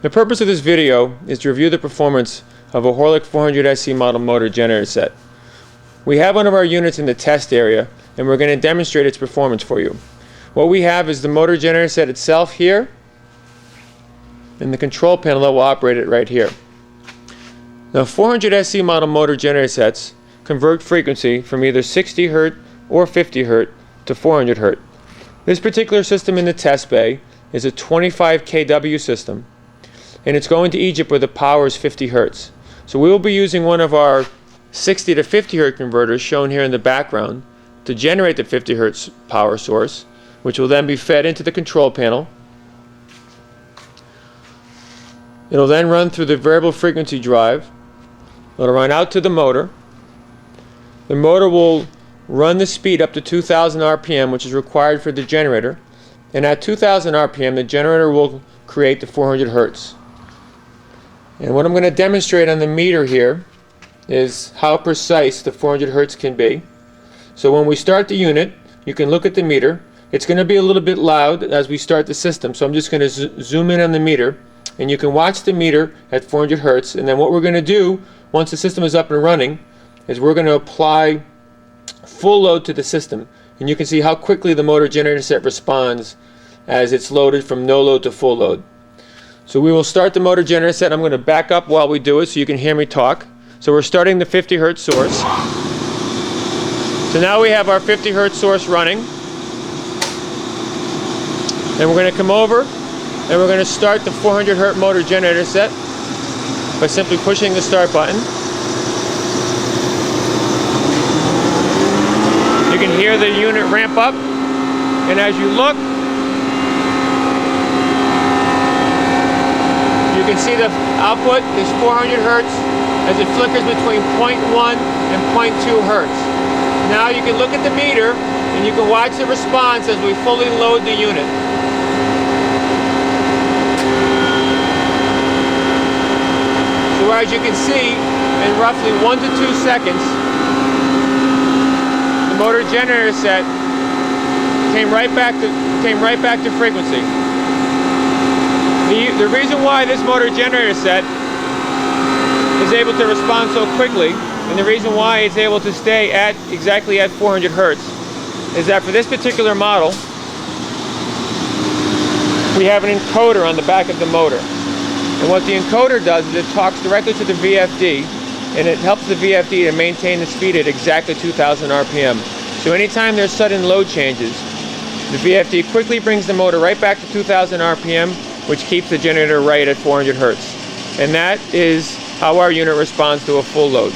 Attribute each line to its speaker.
Speaker 1: The purpose of this video is to review the performance of a Horlick 400SC model motor generator set. We have one of our units in the test area and we're going to demonstrate its performance for you. What we have is the motor generator set itself here and the control panel that will operate it right here. Now 400SC model motor generator sets convert frequency from either 60 Hz or 50 Hz to 400 Hz. This particular system in the test bay is a 25 kW system, and it's going to Egypt where the power is 50 Hz. So we will be using one of our 60 to 50 Hz converters shown here in the background to generate the 50 Hz power source, which will then be fed into the control panel. It'll then run through the variable frequency drive. It'll run out to the motor. The motor will run the speed up to 2000 RPM, which is required for the generator. And at 2000 RPM, the generator will create the 400 Hz. And what I'm going to demonstrate on the meter here is how precise the 400 Hz can be. So when we start the unit, you can look at the meter. It's going to be a little bit loud as we start the system, so I'm just going to zoom in on the meter, and you can watch the meter at 400 Hz. And then what we're going to do once the system is up and running is we're going to apply full load to the system, and you can see how quickly the motor generator set responds as it's loaded from no load to full load. So we will start the motor generator set. I'm going to back up while we do it so you can hear me talk. So we're starting the 50 Hz source. So now we have our 50 Hz source running, and we're going to come over and we're going to start the 400 Hz motor generator set by simply pushing the start button. You can hear the unit ramp up, and as you look, you can see the output is 400 Hz as it flickers between 0.1 and 0.2 Hz. Now you can look at the meter and you can watch the response as we fully load the unit. So as you can see, in roughly 1 to 2 seconds, the motor generator set came right back to frequency. The reason why this motor generator set is able to respond so quickly, and the reason why it's able to stay exactly at 400 Hz, is that for this particular model, we have an encoder on the back of the motor. And what the encoder does is it talks directly to the VFD, and it helps the VFD to maintain the speed at exactly 2000 RPM. So anytime there's sudden load changes, the VFD quickly brings the motor right back to 2000 RPM, which keeps the generator right at 400 Hz. And that is how our unit responds to a full load.